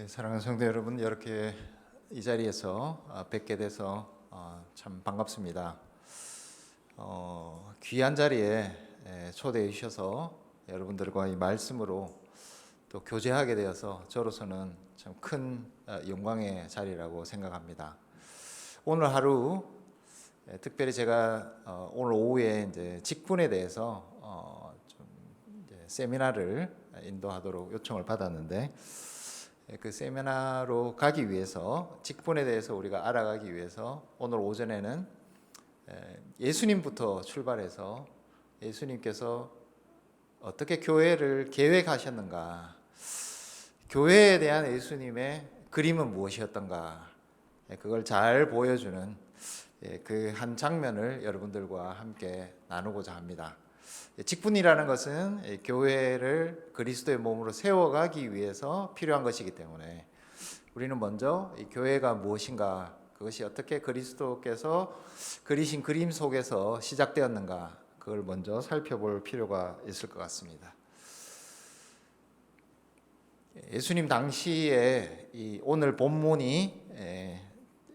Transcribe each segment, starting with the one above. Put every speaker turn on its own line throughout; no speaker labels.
사랑하는 성도 여러분, 이렇게 이 자리에서 뵙게 돼서 참 반갑습니다. 귀한 자리에 초대해 주셔서 여러분들과 이 말씀으로 또 교제하게 되어서 저로서는 참 큰 영광의 자리라고 생각합니다. 오늘 하루 특별히 제가 오늘 오후에 이제 직분에 대해서 좀 이제 세미나를 인도하도록 요청을 받았는데, 그 세미나로 가기 위해서, 직분에 대해서 우리가 알아가기 위해서 오늘 오전에는 예수님부터 출발해서 예수님께서 어떻게 교회를 계획하셨는가, 교회에 대한 예수님의 그림은 무엇이었던가, 그걸 잘 보여주는 그 한 장면을 여러분들과 함께 나누고자 합니다. 직분이라는 것은 교회를 그리스도의 몸으로 세워가기 위해서 필요한 것이기 때문에 우리는 먼저 이 교회가 무엇인가, 그것이 어떻게 그리스도께서 그리신 그림 속에서 시작되었는가, 그걸 먼저 살펴볼 필요가 있을 것 같습니다. 예수님 당시에 이 오늘 본문이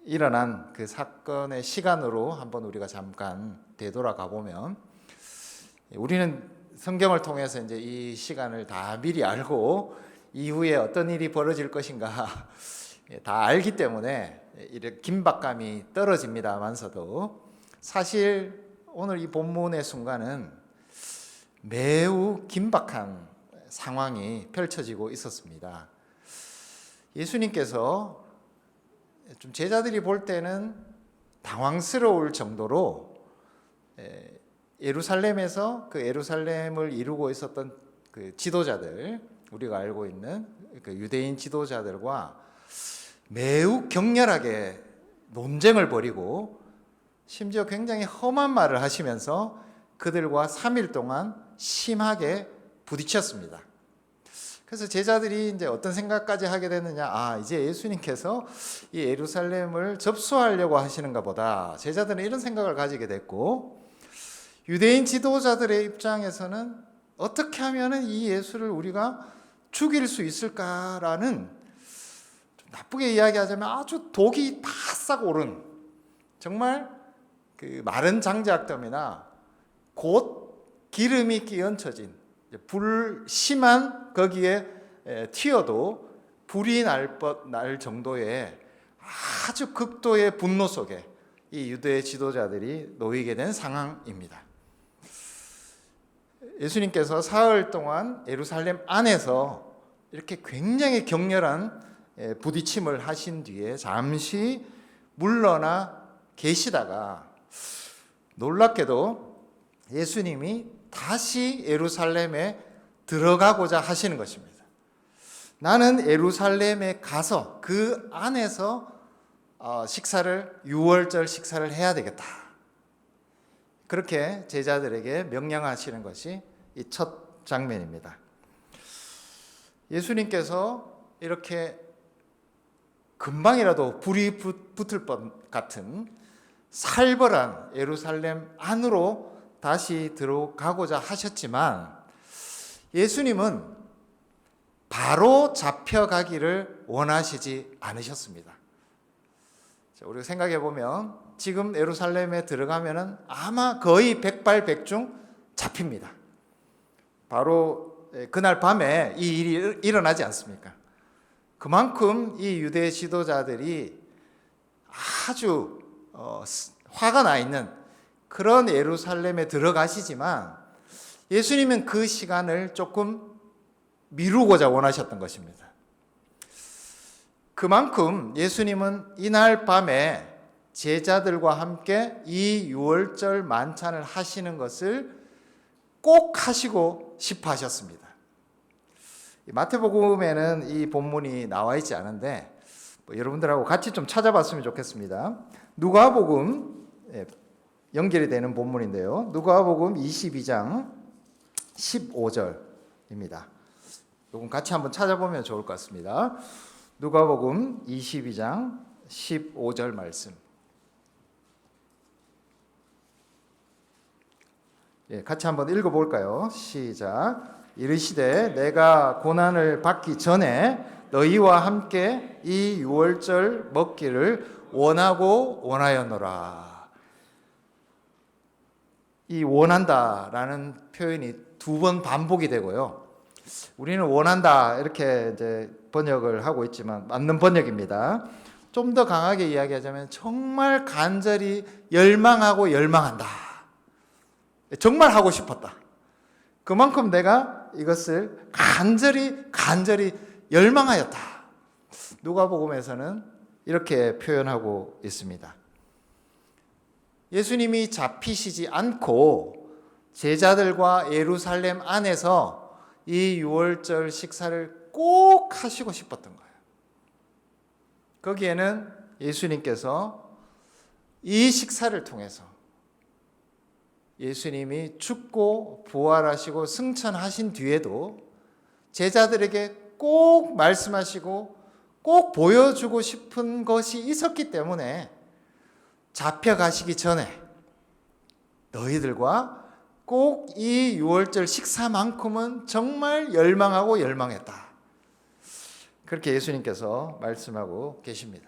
일어난 그 사건의 시간으로 한번 우리가 잠깐 되돌아가 보면, 우리는 성경을 통해서 이제 이 시간을 다 미리 알고 이후에 어떤 일이 벌어질 것인가 다 알기 때문에 이렇게 긴박감이 떨어집니다만서도, 사실 오늘 이 본문의 순간은 매우 긴박한 상황이 펼쳐지고 있었습니다. 예수님께서 좀 제자들이 볼 때는 당황스러울 정도로 예루살렘에서 그 예루살렘을 이루고 있었던 그 지도자들, 우리가 알고 있는 그 유대인 지도자들과 매우 격렬하게 논쟁을 벌이고, 심지어 굉장히 험한 말을 하시면서 그들과 3일 동안 심하게 부딪혔습니다. 그래서 제자들이 이제 어떤 생각까지 하게 됐느냐, 이제 예수님께서 이 예루살렘을 접수하려고 하시는가 보다, 제자들은 이런 생각을 가지게 됐고, 유대인 지도자들의 입장에서는 어떻게 하면 이 예수를 우리가 죽일 수 있을까라는, 좀 나쁘게 이야기하자면 아주 독이 바싹 오른, 정말 그 마른 장작더미나 곧 기름이 끼얹혀진, 불 심한 거기에 튀어도 불이 날 정도의 아주 극도의 분노 속에 이 유대 지도자들이 놓이게 된 상황입니다. 예수님께서 사흘 동안 예루살렘 안에서 이렇게 굉장히 격렬한 부딪힘을 하신 뒤에 잠시 물러나 계시다가, 놀랍게도 예수님이 다시 예루살렘에 들어가고자 하시는 것입니다. 나는 예루살렘에 가서 그 안에서 유월절 식사를 해야 되겠다, 그렇게 제자들에게 명령하시는 것이 이 첫 장면입니다. 예수님께서 이렇게 금방이라도 불이 붙을 것 같은 살벌한 예루살렘 안으로 다시 들어가고자 하셨지만, 예수님은 바로 잡혀가기를 원하시지 않으셨습니다. 우리가 생각해 보면 지금 예루살렘에 들어가면은 아마 거의 백발백중 잡힙니다. 바로 그날 밤에 이 일이 일어나지 않습니까? 그만큼 이 유대 지도자들이 아주 화가 나 있는 그런 예루살렘에 들어가시지만, 예수님은 그 시간을 조금 미루고자 원하셨던 것입니다. 그만큼 예수님은 이날 밤에 제자들과 함께 이 유월절 만찬을 하시는 것을 꼭 하시고 싶어 하셨습니다. 마태복음에는 이 본문이 나와 있지 않은데 여러분들하고 같이 좀 찾아봤으면 좋겠습니다. 누가복음, 연결이 되는 본문인데요, 누가복음 22장 15절입니다. 이건 같이 한번 찾아보면 좋을 것 같습니다. 누가복음 22장 15절 말씀. 같이 한번 읽어볼까요? 시작. 이르시되 내가 고난을 받기 전에 너희와 함께 이 유월절 먹기를 원하고 원하였노라. 이 원한다라는 표현이 두 번 반복이 되고요. 우리는 원한다 이렇게 이제 번역을 하고 있지만 맞는 번역입니다. 좀 더 강하게 이야기하자면 정말 간절히 열망하고 열망한다. 정말 하고 싶었다. 그만큼 내가 이것을 간절히 열망하였다. 누가복음에서는 이렇게 표현하고 있습니다. 예수님이 잡히시지 않고 제자들과 예루살렘 안에서 이 유월절 식사를 꼭 하시고 싶었던 거예요. 거기에는 예수님께서 이 식사를 통해서 예수님이 죽고 부활하시고 승천하신 뒤에도 제자들에게 꼭 말씀하시고 꼭 보여주고 싶은 것이 있었기 때문에 잡혀가시기 전에 너희들과 꼭 이 유월절 식사만큼은 정말 열망하고 열망했다. 그렇게 예수님께서 말씀하고 계십니다.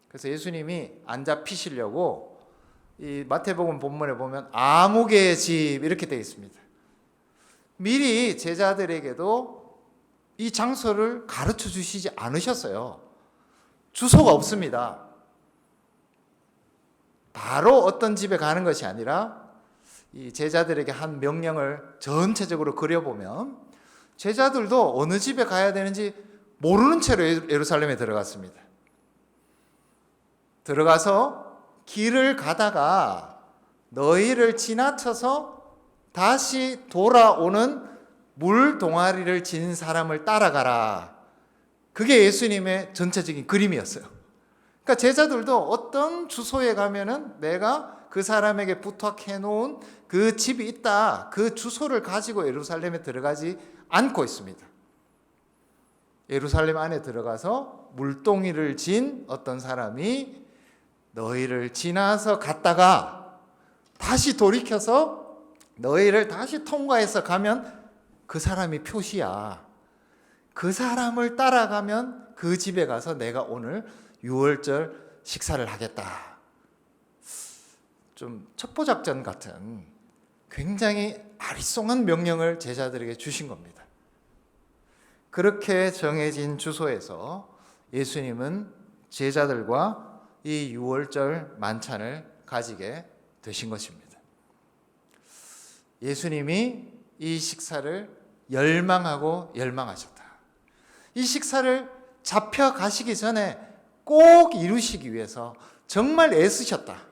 그래서 예수님이 안 잡히시려고 이 마태복음 본문에 보면 아무개의 집 이렇게 되어 있습니다. 미리 제자들에게도 이 장소를 가르쳐 주시지 않으셨어요. 주소가 없습니다. 바로 어떤 집에 가는 것이 아니라 이 제자들에게 한 명령을 전체적으로 그려보면 제자들도 어느 집에 가야 되는지 모르는 채로 예루살렘에 들어갔습니다. 들어가서 길을 가다가 너희를 지나쳐서 다시 돌아오는 물 동아리를 진 사람을 따라가라. 그게 예수님의 전체적인 그림이었어요. 그러니까 제자들도 어떤 주소에 가면은 내가 그 사람에게 부탁해 놓은 그 집이 있다. 그 주소를 가지고 예루살렘에 들어가지 않고 있습니다. 예루살렘 안에 들어가서 물동이를 진 어떤 사람이 너희를 지나서 갔다가 다시 돌이켜서 너희를 다시 통과해서 가면 그 사람이 표시야. 그 사람을 따라가면 그 집에 가서 내가 오늘 유월절 식사를 하겠다. 좀 첩보작전 같은 굉장히 아리송한 명령을 제자들에게 주신 겁니다. 그렇게 정해진 주소에서 예수님은 제자들과 이 유월절 만찬을 가지게 되신 것입니다. 예수님이 이 식사를 열망하고 열망하셨다. 이 식사를 잡혀가시기 전에 꼭 이루시기 위해서 정말 애쓰셨다.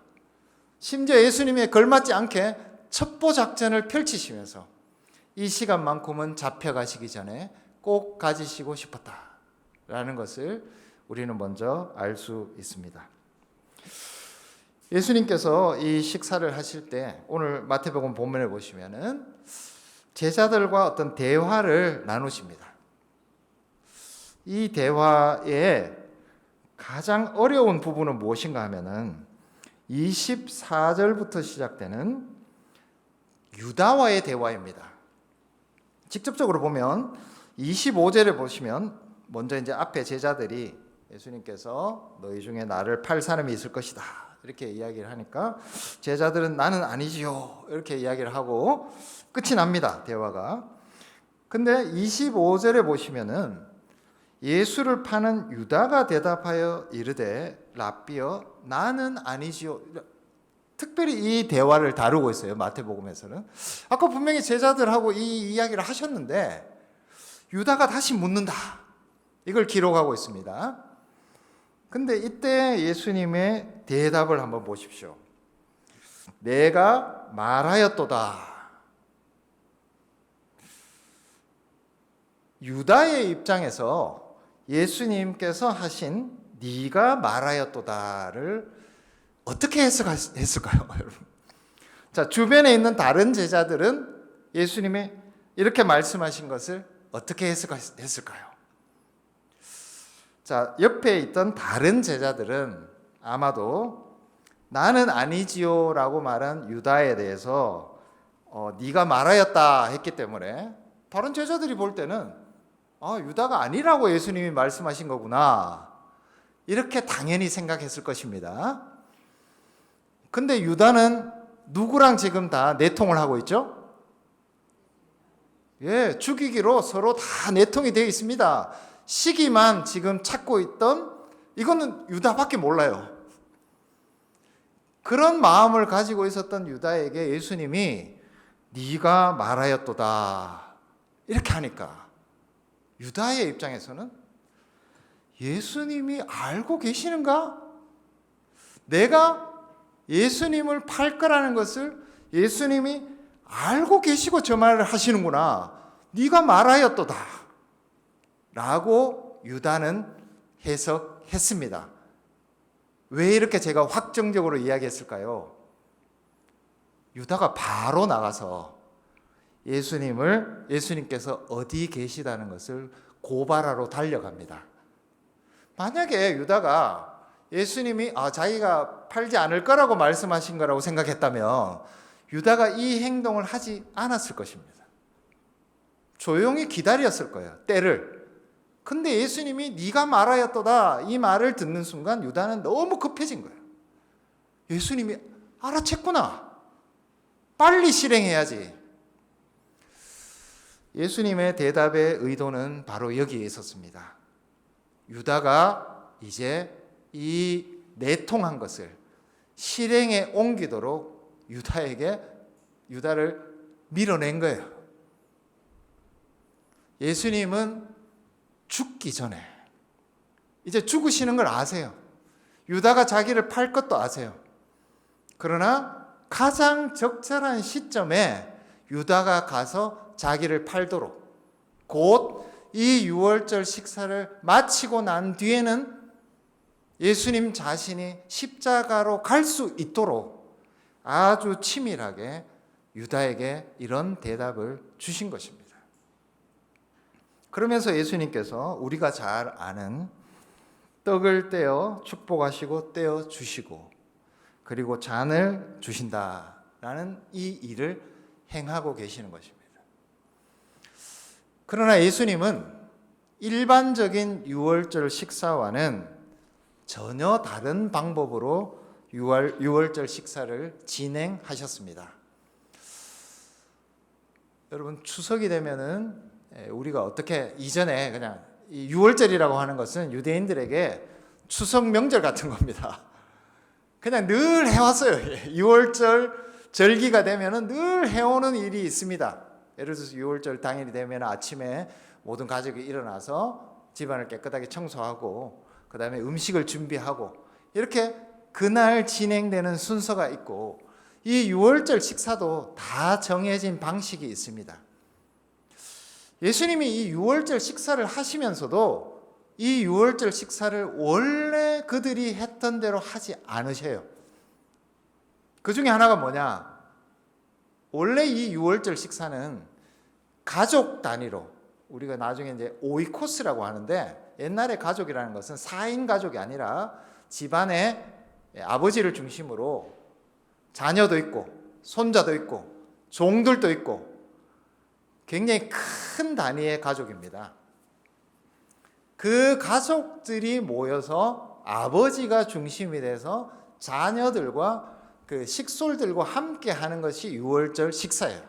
심지어 예수님에 걸맞지 않게 첩보작전을 펼치시면서 이 시간만큼은 잡혀가시기 전에 꼭 가지시고 싶었다라는 것을 우리는 먼저 알 수 있습니다. 예수님께서 이 식사를 하실 때 오늘 마태복음 본문에 보시면은 제자들과 어떤 대화를 나누십니다. 이 대화의 가장 어려운 부분은 무엇인가 하면은 24절부터 시작되는 유다와의 대화입니다. 직접적으로 보면 25절에 보시면 먼저 이제 앞에 제자들이 예수님께서 너희 중에 나를 팔 사람이 있을 것이다 이렇게 이야기를 하니까 제자들은 나는 아니지요 이렇게 이야기를 하고 끝이 납니다. 대화가. 근데 25절에 보시면은 예수를 파는 유다가 대답하여 이르되 랍비여 나는 아니지요. 특별히 이 대화를 다루고 있어요. 마태복음에서는. 아까 분명히 제자들하고 이 이야기를 하셨는데 유다가 다시 묻는다. 이걸 기록하고 있습니다. 근데 이때 예수님의 대답을 한번 보십시오. 내가 말하였도다. 유다의 입장에서 예수님께서 하신 네가 말하였도다를 어떻게 해석했을까요, 여러분? 자, 주변에 있는 다른 제자들은 예수님이 이렇게 말씀하신 것을 어떻게 해석했을까요? 자, 옆에 있던 다른 제자들은 아마도 나는 아니지요라고 말한 유다에 대해서 네가 말하였다 했기 때문에 다른 제자들이 볼 때는 유다가 아니라고 예수님이 말씀하신 거구나, 이렇게 당연히 생각했을 것입니다. 근데 유다는 누구랑 지금 다 내통을 하고 있죠? 죽이기로 서로 다 내통이 되어 있습니다. 시기만 지금 찾고 있던, 이거는 유다밖에 몰라요. 그런 마음을 가지고 있었던 유다에게 예수님이 네가 말하였도다 이렇게 하니까 유다의 입장에서는 예수님이 알고 계시는가? 내가 예수님을 팔 거라는 것을 예수님이 알고 계시고 저 말을 하시는구나, 네가 말하였도다 라고 유다는 해석했습니다. 왜 이렇게 제가 확정적으로 이야기했을까요? 유다가 바로 나가서 예수님께서 어디 계시다는 것을 고발하러 달려갑니다. 만약에 유다가 예수님이 자기가 팔지 않을 거라고 말씀하신 거라고 생각했다면 유다가 이 행동을 하지 않았을 것입니다. 조용히 기다렸을 거예요, 때를. 근데 예수님이 네가 말하였도다 이 말을 듣는 순간 유다는 너무 급해진 거예요. 예수님이 알아챘구나, 빨리 실행해야지. 예수님의 대답의 의도는 바로 여기에 있었습니다. 유다가 이제 이 내통한 것을 실행에 옮기도록 유다를 밀어낸 거예요. 예수님은 죽기 전에 이제 죽으시는 걸 아세요. 유다가 자기를 팔 것도 아세요. 그러나 가장 적절한 시점에 유다가 가서 자기를 팔도록, 곧 이 유월절 식사를 마치고 난 뒤에는 예수님 자신이 십자가로 갈 수 있도록 아주 치밀하게 유다에게 이런 대답을 주신 것입니다. 그러면서 예수님께서 우리가 잘 아는 떡을 떼어 축복하시고 떼어 주시고 그리고 잔을 주신다라는 이 일을 행하고 계시는 것입니다. 그러나 예수님은 일반적인 유월절 식사와는 전혀 다른 방법으로 유월절 식사를 진행하셨습니다. 여러분, 추석이 되면은 우리가 어떻게, 이전에 그냥 이 유월절이라고 하는 것은 유대인들에게 추석 명절 같은 겁니다. 그냥 늘 해왔어요. 유월절 절기가 되면은 늘 해오는 일이 있습니다. 예를 들어서 유월절 당일이 되면 아침에 모든 가족이 일어나서 집안을 깨끗하게 청소하고 그 다음에 음식을 준비하고 이렇게 그날 진행되는 순서가 있고, 이 유월절 식사도 다 정해진 방식이 있습니다. 예수님이 이 유월절 식사를 하시면서도 이 유월절 식사를 원래 그들이 했던 대로 하지 않으셔요. 그 중에 하나가 뭐냐? 원래 이 유월절 식사는 가족 단위로, 우리가 나중에 이제 오이코스라고 하는데, 옛날에 가족이라는 것은 4인 가족이 아니라 집안에 아버지를 중심으로 자녀도 있고 손자도 있고 종들도 있고 굉장히 큰 단위의 가족입니다. 그 가족들이 모여서 아버지가 중심이 돼서 자녀들과 그 식솔들과 함께 하는 것이 유월절 식사예요.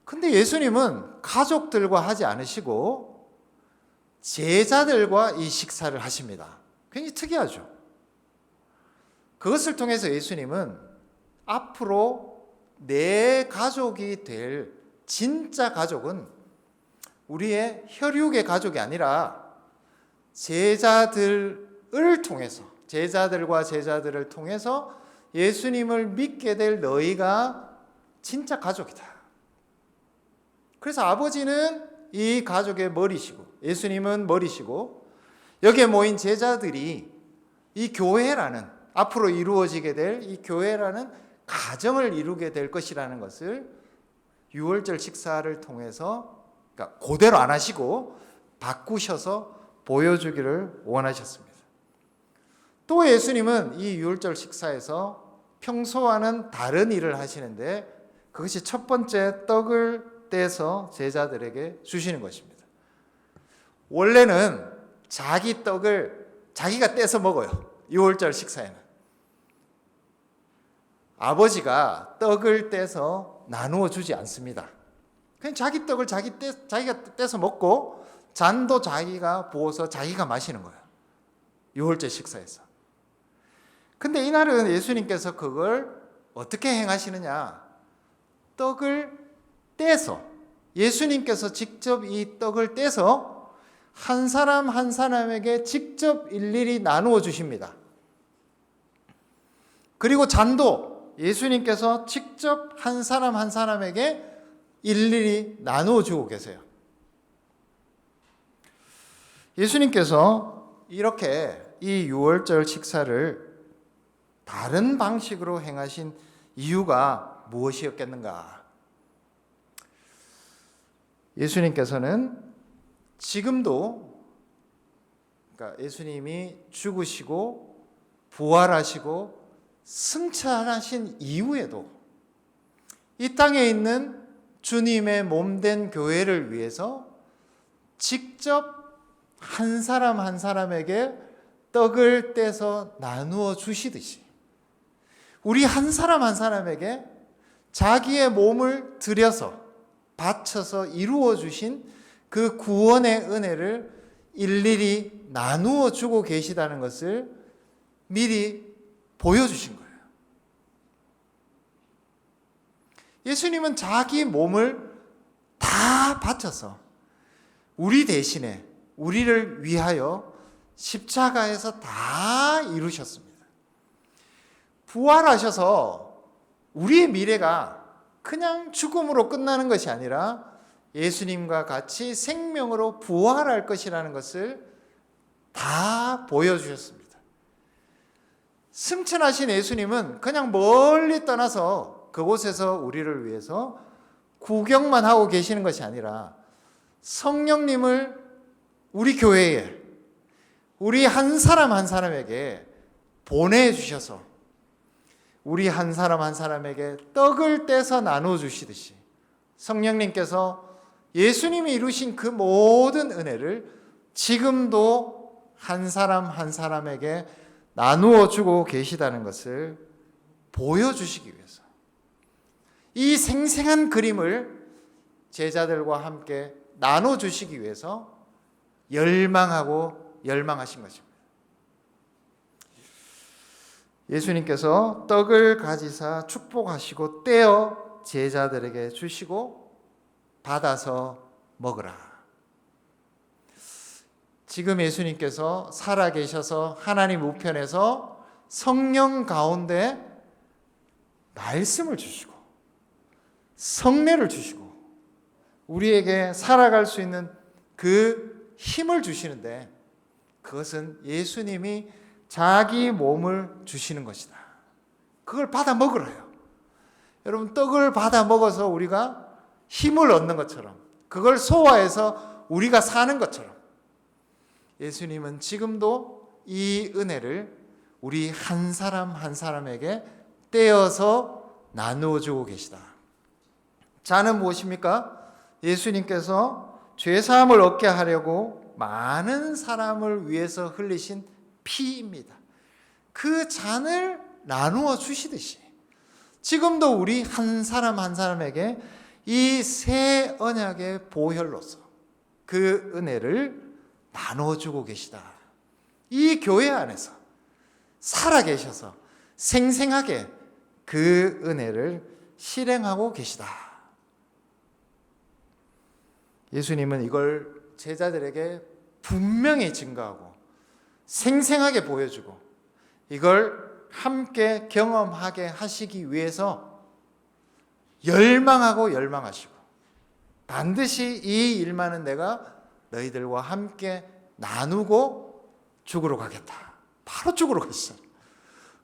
근데 예수님은 가족들과 하지 않으시고 제자들과 이 식사를 하십니다. 굉장히 특이하죠. 그것을 통해서 예수님은 앞으로 내 가족이 될 진짜 가족은 우리의 혈육의 가족이 아니라 제자들을 통해서, 제자들과 제자들을 통해서 예수님을 믿게 될 너희가 진짜 가족이다. 그래서 아버지는 이 가족의 머리시고 예수님은 머리시고, 여기에 모인 제자들이 이 교회라는, 앞으로 이루어지게 될 이 교회라는 가정을 이루게 될 것이라는 것을 유월절 식사를 통해서, 그러니까 그대로 안 하시고 바꾸셔서 보여주기를 원하셨습니다. 또 예수님은 이 유월절 식사에서 평소와는 다른 일을 하시는데, 그것이 첫 번째 떡을 떼서 제자들에게 주시는 것입니다. 원래는 자기 떡을 자기가 떼서 먹어요. 유월절 식사에는. 아버지가 떡을 떼서 나누어 주지 않습니다. 그냥 자기 떡을 자기가 떼서 먹고 잔도 자기가 부어서 자기가 마시는 거예요. 유월절 식사에서. 근데 이날은 예수님께서 그걸 어떻게 행하시느냐? 떡을 떼서, 예수님께서 직접 이 떡을 떼서 한 사람 한 사람에게 직접 일일이 나누어 주십니다. 그리고 잔도 예수님께서 직접 한 사람 한 사람에게 일일이 나누어 주고 계세요. 예수님께서 이렇게 이 유월절 식사를 다른 방식으로 행하신 이유가 무엇이었겠는가? 예수님께서는 지금도, 그러니까 예수님이 죽으시고 부활하시고 승천하신 이후에도 이 땅에 있는 주님의 몸된 교회를 위해서 직접 한 사람 한 사람에게 떡을 떼서 나누어 주시듯이 우리 한 사람 한 사람에게 자기의 몸을 들여서 바쳐서 이루어 주신 그 구원의 은혜를 일일이 나누어 주고 계시다는 것을 미리 보여주신 거예요. 예수님은 자기 몸을 다 바쳐서 우리 대신에 우리를 위하여 십자가에서 다 이루셨습니다. 부활하셔서 우리의 미래가 그냥 죽음으로 끝나는 것이 아니라 예수님과 같이 생명으로 부활할 것이라는 것을 다 보여주셨습니다. 승천하신 예수님은 그냥 멀리 떠나서 그곳에서 우리를 위해서 구경만 하고 계시는 것이 아니라 성령님을 우리 교회에 우리 한 사람 한 사람에게 보내주셔서 우리 한 사람 한 사람에게 떡을 떼서 나눠주시듯이 성령님께서 예수님이 이루신 그 모든 은혜를 지금도 한 사람 한 사람에게 나누어 주고 계시다는 것을 보여주시기 위해서 이 생생한 그림을 제자들과 함께 나눠주시기 위해서 열망하신 것입니다. 예수님께서 떡을 가지사 축복하시고 떼어 제자들에게 주시고 받아서 먹으라. 지금 예수님께서 살아계셔서 하나님 우편에서 성령 가운데 말씀을 주시고 성례를 주시고 우리에게 살아갈 수 있는 그 힘을 주시는데 그것은 예수님이 자기 몸을 주시는 것이다. 그걸 받아 먹으라요. 여러분, 떡을 받아 먹어서 우리가 힘을 얻는 것처럼 그걸 소화해서 우리가 사는 것처럼 예수님은 지금도 이 은혜를 우리 한 사람 한 사람에게 떼어서 나누어 주고 계시다. 자는 무엇입니까? 예수님께서 죄사함을 얻게 하려고 많은 사람을 위해서 흘리신 피입니다. 그 잔을 나누어 주시듯이 지금도 우리 한 사람 한 사람에게 이 새 언약의 보혈로서 그 은혜를 나누어 주고 계시다. 이 교회 안에서 살아계셔서 생생하게 그 은혜를 실행하고 계시다. 예수님은 이걸 제자들에게 분명히 증거하고 생생하게 보여주고 이걸 함께 경험하게 하시기 위해서 열망하시고 반드시 이 일만은 내가 너희들과 함께 나누고 죽으러 가겠다. 바로 죽으러 갔어요.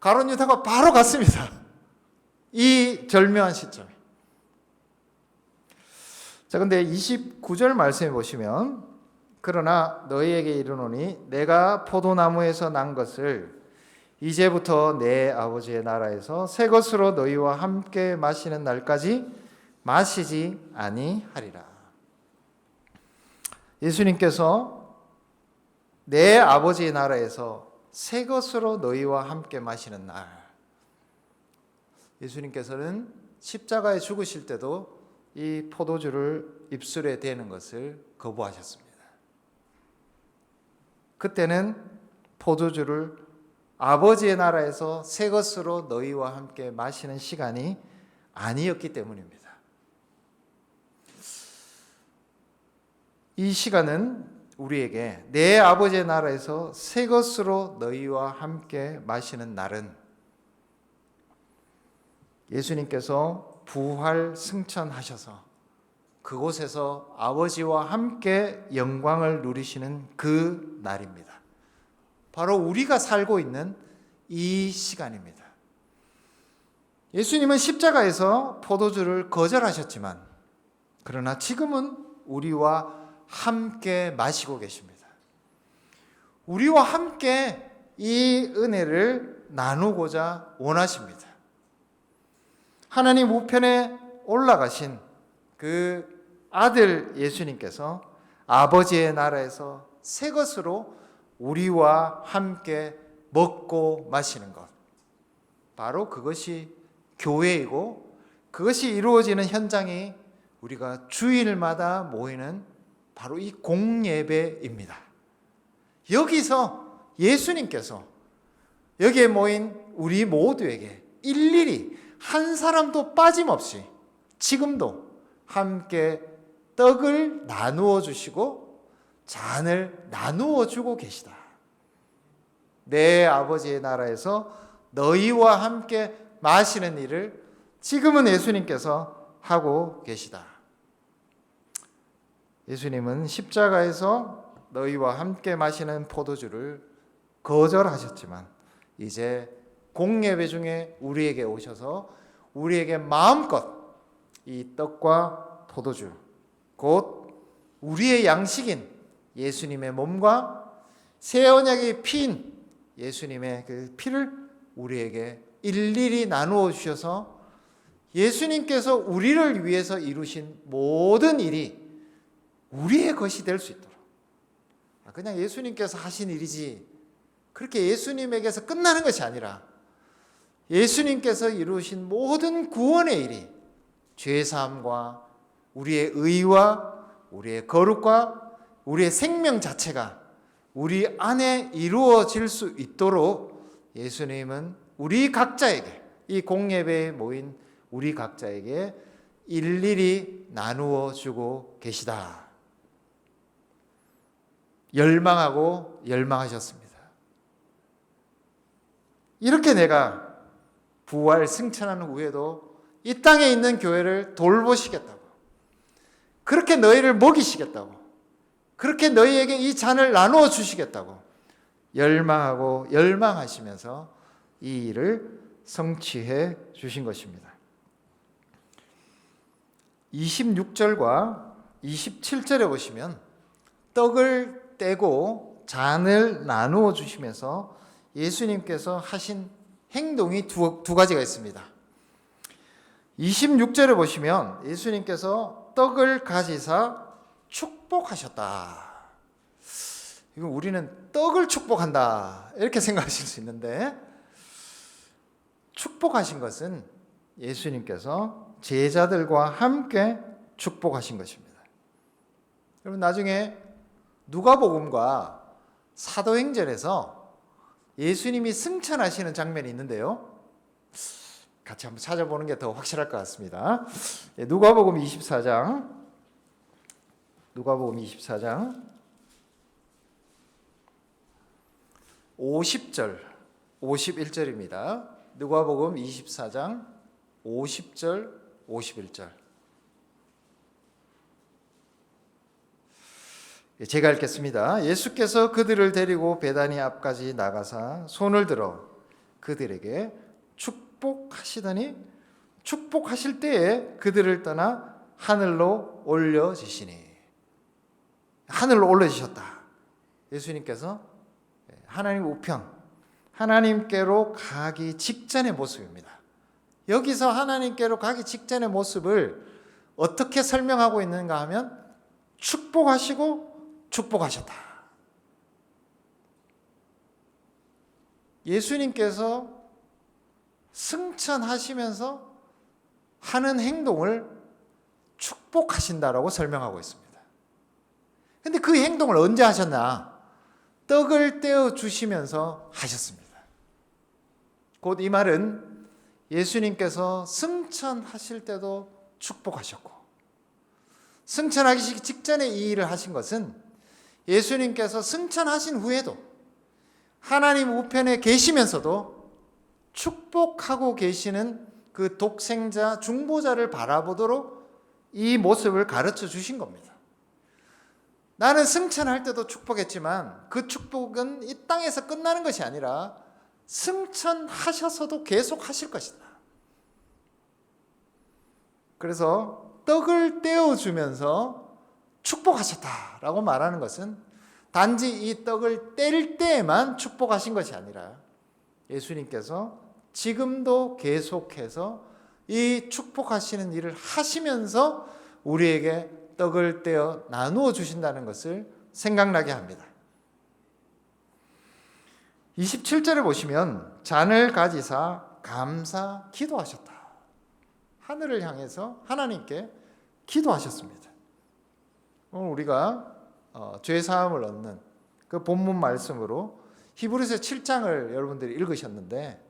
가룟 유다가 바로 갔습니다. 이 절묘한 시점에. 자, 근데 29절 말씀해 보시면 그러나 너희에게 이르노니 내가 포도나무에서 난 것을 이제부터 내 아버지의 나라에서 새 것으로 너희와 함께 마시는 날까지 마시지 아니하리라. 예수님께서 내 아버지의 나라에서 새 것으로 너희와 함께 마시는 날. 예수님께서는 십자가에 죽으실 때도 이 포도주를 입술에 대는 것을 거부하셨습니다. 그때는 포도주를 아버지의 나라에서 새 것으로 너희와 함께 마시는 시간이 아니었기 때문입니다. 이 시간은 우리에게 내 아버지의 나라에서 새 것으로 너희와 함께 마시는 날은 예수님께서 부활 승천하셔서 그곳에서 아버지와 함께 영광을 누리시는 그 날입니다. 바로 우리가 살고 있는 이 시간입니다. 예수님은 십자가에서 포도주를 거절하셨지만 그러나 지금은 우리와 함께 마시고 계십니다. 우리와 함께 이 은혜를 나누고자 원하십니다. 하나님 우편에 올라가신 그 아들 예수님께서 아버지의 나라에서 새 것으로 우리와 함께 먹고 마시는 것, 바로 그것이 교회이고 그것이 이루어지는 현장이 우리가 주일마다 모이는 바로 이 공예배입니다. 여기서 예수님께서 여기에 모인 우리 모두에게 일일이 한 사람도 빠짐없이 지금도 함께 떡을 나누어 주시고 잔을 나누어 주고 계시다. 내 아버지의 나라에서 너희와 함께 마시는 일을 지금은 예수님께서 하고 계시다. 예수님은 십자가에서 너희와 함께 마시는 포도주를 거절하셨지만 이제 공예배 중에 우리에게 오셔서 우리에게 마음껏 이 떡과 포도주, 곧 우리의 양식인 예수님의 몸과 새 언약의 피인 예수님의 그 피를 우리에게 일일이 나누어 주셔서 예수님께서 우리를 위해서 이루신 모든 일이 우리의 것이 될 수 있도록, 그냥 예수님께서 하신 일이지 그렇게 예수님에게서 끝나는 것이 아니라 예수님께서 이루신 모든 구원의 일이 죄사함과 우리의 의와 우리의 거룩과 우리의 생명 자체가 우리 안에 이루어질 수 있도록 예수님은 우리 각자에게, 이 공예배에 모인 우리 각자에게 일일이 나누어 주고 계시다. 열망하고 열망하셨습니다. 이렇게 내가 부활 승천한 후에도 이 땅에 있는 교회를 돌보시겠다고, 그렇게 너희를 먹이시겠다고, 그렇게 너희에게 이 잔을 나누어 주시겠다고 열망하고 열망하시면서 이 일을 성취해 주신 것입니다. 26절과 27절에 보시면 떡을 떼고 잔을 나누어 주시면서 예수님께서 하신 행동이 두 가지가 있습니다. 26절에 보시면 예수님께서 떡을 가지사 축복하셨다. 이거 우리는 떡을 축복한다 이렇게 생각하실 수 있는데, 축복하신 것은 예수님께서 제자들과 함께 축복하신 것입니다. 여러분, 나중에 누가복음과 사도행전에서 예수님이 승천하시는 장면이 있는데요, 같이 한번 찾아보는 게 더 확실할 것 같습니다. 누가복음 24장 50절 51절입니다. 누가복음 24장 50절 51절. 제가 읽겠습니다. 예수께서 그들을 데리고 베다니 앞까지 나가사 손을 들어 그들에게 축복하시더니 축복하실 때에 그들을 떠나 하늘로 올려지시니. 하늘로 올려지셨다. 예수님께서 하나님 우편, 하나님께로 가기 직전의 모습입니다. 여기서 하나님께로 가기 직전의 모습을 어떻게 설명하고 있는가 하면 축복하시고 축복하셨다. 예수님께서 승천하시면서 하는 행동을 축복하신다라고 설명하고 있습니다. 근데 그 행동을 언제 하셨나? 떡을 떼어 주시면서 하셨습니다. 곧 이 말은 예수님께서 승천하실 때도 축복하셨고, 승천하기 직전에 이 일을 하신 것은 예수님께서 승천하신 후에도 하나님 우편에 계시면서도 축복하고 계시는 그 독생자 중보자를 바라보도록 이 모습을 가르쳐 주신 겁니다. 나는 승천할 때도 축복했지만 그 축복은 이 땅에서 끝나는 것이 아니라 승천하셔서도 계속 하실 것이다. 그래서 떡을 떼어주면서 축복하셨다라고 말하는 것은 단지 이 떡을 뗄 때에만 축복하신 것이 아니라 예수님께서 지금도 계속해서 이 축복하시는 일을 하시면서 우리에게 떡을 떼어 나누어 주신다는 것을 생각나게 합니다. 27절을 보시면 잔을 가지사 감사 기도하셨다. 하늘을 향해서 하나님께 기도하셨습니다. 오늘 우리가 죄 사함을 얻는 그 본문 말씀으로 히브리서 7장을 여러분들이 읽으셨는데,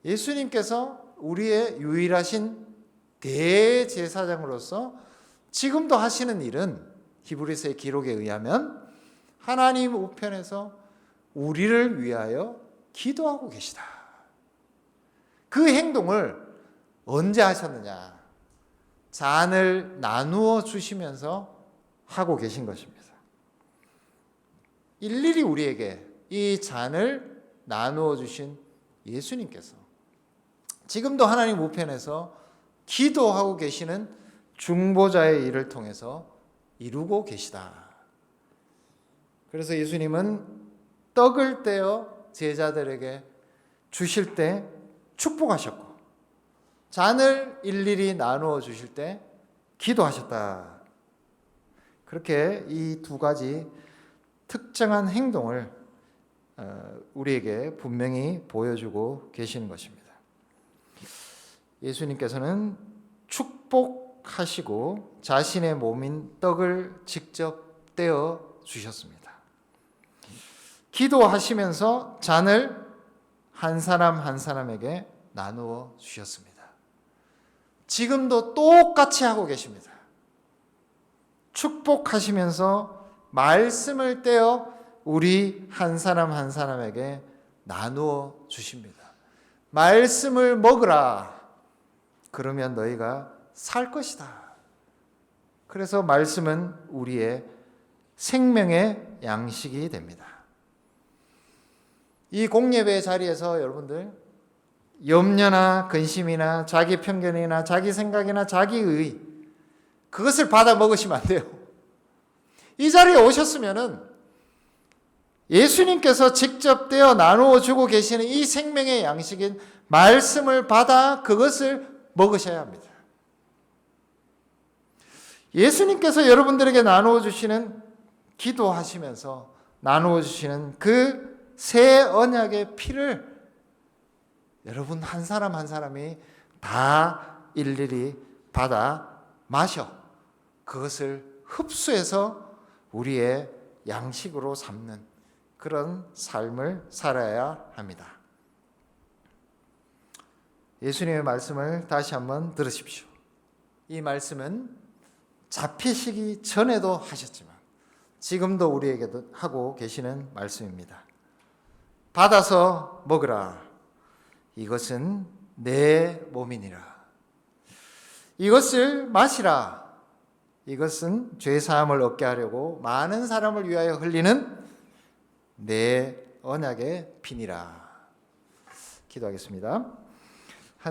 예수님께서 우리의 유일하신 대제사장으로서 지금도 하시는 일은 히브리서의 기록에 의하면 하나님 우편에서 우리를 위하여 기도하고 계시다. 그 행동을 언제 하셨느냐? 잔을 나누어 주시면서 하고 계신 것입니다. 일일이 우리에게 이 잔을 나누어 주신 예수님께서 지금도 하나님 우편에서 기도하고 계시는 중보자의 일을 통해서 이루고 계시다. 그래서 예수님은 떡을 떼어 제자들에게 주실 때 축복하셨고, 잔을 일일이 나누어 주실 때 기도하셨다. 그렇게 이 두 가지 특정한 행동을 우리에게 분명히 보여주고 계시는 것입니다. 예수님께서는 축복하시고 자신의 몸인 떡을 직접 떼어 주셨습니다. 기도하시면서 잔을 한 사람 한 사람에게 나누어 주셨습니다. 지금도 똑같이 하고 계십니다. 축복하시면서 말씀을 떼어 우리 한 사람 한 사람에게 나누어 주십니다. 말씀을 먹으라. 그러면 너희가 살 것이다. 그래서 말씀은 우리의 생명의 양식이 됩니다. 이 공예배 자리에서 여러분들 염려나 근심이나 자기 편견이나 자기 생각이나 자기의 그것을 받아 먹으시면 안 돼요. 이 자리에 오셨으면은 예수님께서 직접 떼어 나누어 주고 계시는 이 생명의 양식인 말씀을 받아 그것을 먹으셔야 합니다. 예수님께서 여러분들에게 나누어 주시는, 기도하시면서 나누어 주시는 그 새 언약의 피를 여러분 한 사람 한 사람이 다 일일이 받아 마셔 그것을 흡수해서 우리의 양식으로 삼는 그런 삶을 살아야 합니다. 예수님의 말씀을 다시 한번 들으십시오. 이 말씀은 잡히시기 전에도 하셨지만 지금도 우리에게도 하고 계시는 말씀입니다. 받아서 먹으라. 이것은 내 몸이니라. 이것을 마시라. 이것은 죄사함을 얻게 하려고 많은 사람을 위하여 흘리는 내 언약의 피니라. 기도하겠습니다.